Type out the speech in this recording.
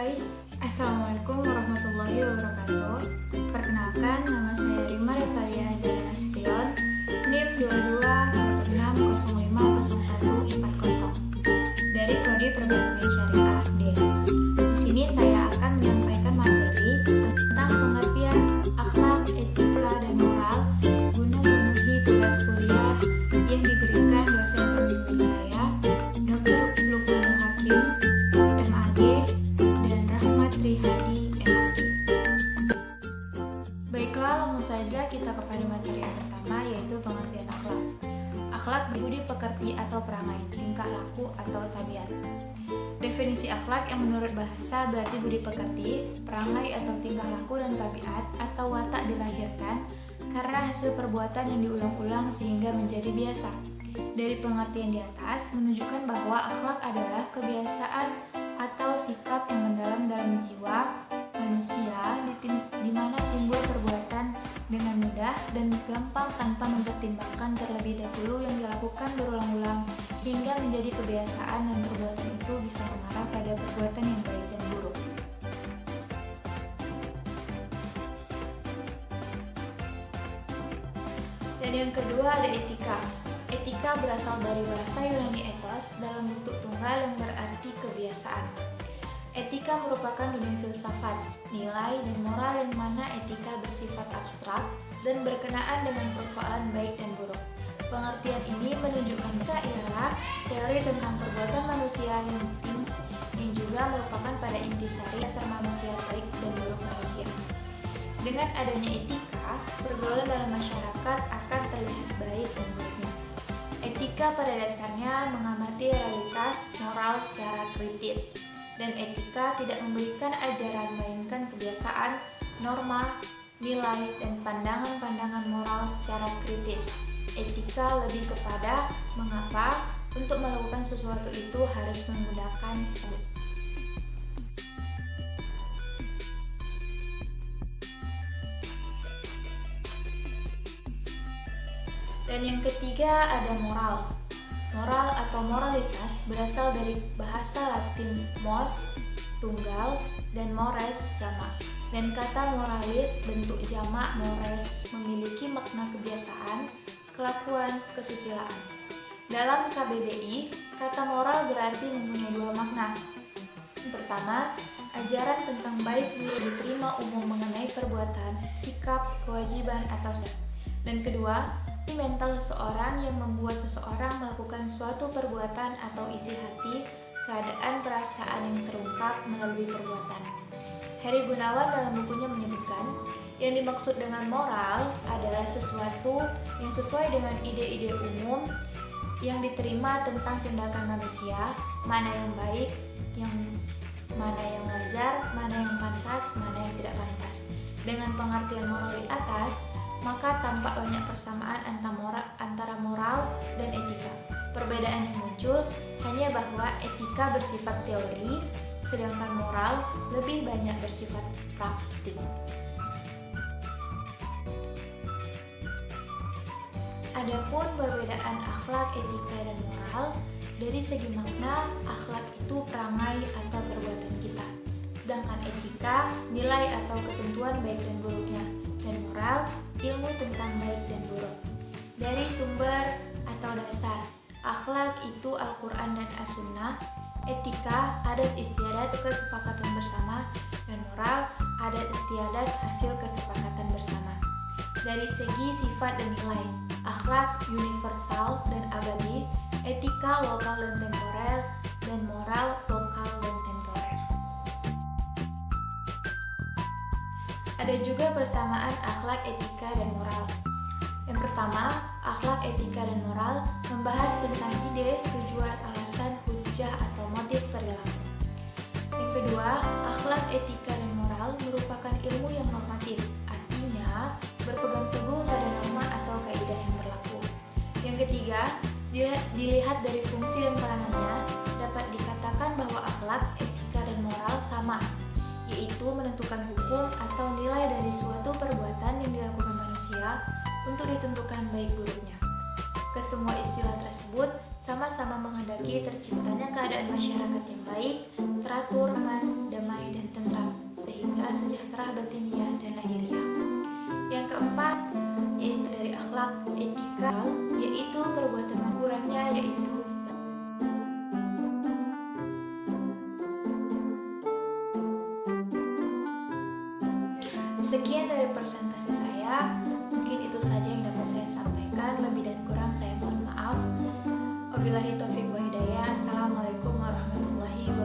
guys, Assalamualaikum warahmatullahi wabarakatuh. Perkenalkan, nama saya Rima Revalia Azara Nasution, NIM 2216050140 dari Prodi Perbankan Syariah D. Di sini saya akan menyampaikan materi tentang pengertian akhlak, etika, dan moral guna memenuhi tugas kuliah yang diberikan dosen pembimbing saya, Dr. Lukmanul Hakim, MAG, dan Rahmat Rihadi, MAG. Baiklah, langsung saja kita kepada materi yang pertama, yaitu pengertian akhlak. Akhlak berbudi pekerti atau perangai, tingkah laku atau tabiat. Definisi akhlak yang menurut bahasa berarti budi pekerti, perangai atau tingkah laku dan tabiat atau watak dilahirkan karena hasil perbuatan yang diulang-ulang sehingga menjadi biasa. Dari pengertian di atas menunjukkan bahwa akhlak adalah kebiasaan atau sikap yang mendalam dalam jiwa manusia di mana timbul perbuatan dengan mudah dan gampang tanpa mempertimbangkan terlebih dahulu yang dilakukan berulang-ulang hingga menjadi kebiasaan dan perbuatan itu bisa mengarah pada perbuatan yang baik dan buruk. Dan yang kedua ada etika. Etika berasal dari bahasa Yunani ethos dalam bentuk tunggal yang berarti kebiasaan. Etika merupakan dunia filsafat, nilai, dan moral yang mana etika bersifat abstrak dan berkenaan dengan persoalan baik dan buruk. Pengertian ini menunjukkan etika ialah teori tentang perbuatan manusia yang penting yang juga merupakan pada intisari dasar manusia baik dan buruk manusia. Dengan adanya etika, pergaulan dalam masyarakat akan terlihat baik dan buruknya. Etika pada dasarnya mengamati realitas moral secara kritis, dan etika tidak memberikan ajaran melainkan kebiasaan, norma, nilai, dan pandangan-pandangan moral secara kritis. Etika lebih kepada mengapa untuk melakukan sesuatu itu harus menggunakan cabut. Dan yang ketiga ada moral. Moral atau moralitas berasal dari bahasa Latin mos, tunggal, dan mores, jamak. Dan kata moralis, bentuk jamak mores, memiliki makna kebiasaan, kelakuan, kesusilaan. Dalam KBBI, kata moral berarti mempunyai dua makna. Yang pertama, ajaran tentang baik buruk diterima umum mengenai perbuatan, sikap, kewajiban, atau sikap. Dan kedua, mental seseorang yang membuat seseorang melakukan suatu perbuatan atau isi hati, keadaan perasaan yang terungkap melalui perbuatan. Heri Gunawan dalam bukunya menyebutkan, yang dimaksud dengan moral adalah sesuatu yang sesuai dengan ide-ide umum yang diterima tentang tindakan manusia, mana yang baik, mana yang wajar, mana yang pantas, mana yang tidak pantas. Dengan pengertian moral di atas, maka tampak banyak persamaan antara moral dan etika. Perbedaan yang muncul hanya bahwa etika bersifat teori, sedangkan moral lebih banyak bersifat praktik. Adapun perbedaan akhlak, etika, dan moral, dari segi makna, akhlak itu perangai atau perbuatan kita, sedangkan etika nilai atau ketentuan baik dan buruknya, dan moral ilmu tentang baik dan buruk. Dari sumber atau dasar, akhlak itu Al-Quran dan As-Sunnah, etika adat istiadat kesepakatan bersama, dan moral adat istiadat hasil kesepakatan bersama. Dari segi sifat dan nilai, akhlak universal dan abadi, etika lokal dan temporer, dan moral lokal dan temporer. Ada juga persamaan akhlak, etika, dan moral. Yang pertama, akhlak, etika, dan moral membahas tentang ide, tujuan, alasan, hujah, atau motif perilaku. Yang kedua, akhlak, etika, dan moral merupakan ilmu yang normatif, artinya berpegang teguh pada norma atau kaidah yang berlaku. Yang ketiga, dilihat dari fungsi dan peranannya, dapat dikatakan bahwa akhlak, etika, dan moral sama, yaitu menentukan hukum atau nilai dari suatu perbuatan yang dilakukan manusia untuk ditentukan baik buruknya. Kesemua istilah tersebut sama-sama menghendaki terciptanya keadaan masyarakat yang baik, teratur, aman, damai, dan tentram, sehingga sejahtera batiniah dan lahiriah. Yang keempat, yaitu dari akhlak etika, yaitu perbuatan kurangnya, yaitu sekian dari presentasi saya. Mungkin itu saja yang dapat saya sampaikan. Lebih dan kurang saya mohon maaf. Wabillahi taufiq wa hidayah. Assalamualaikum warahmatullahi wabarakatuh.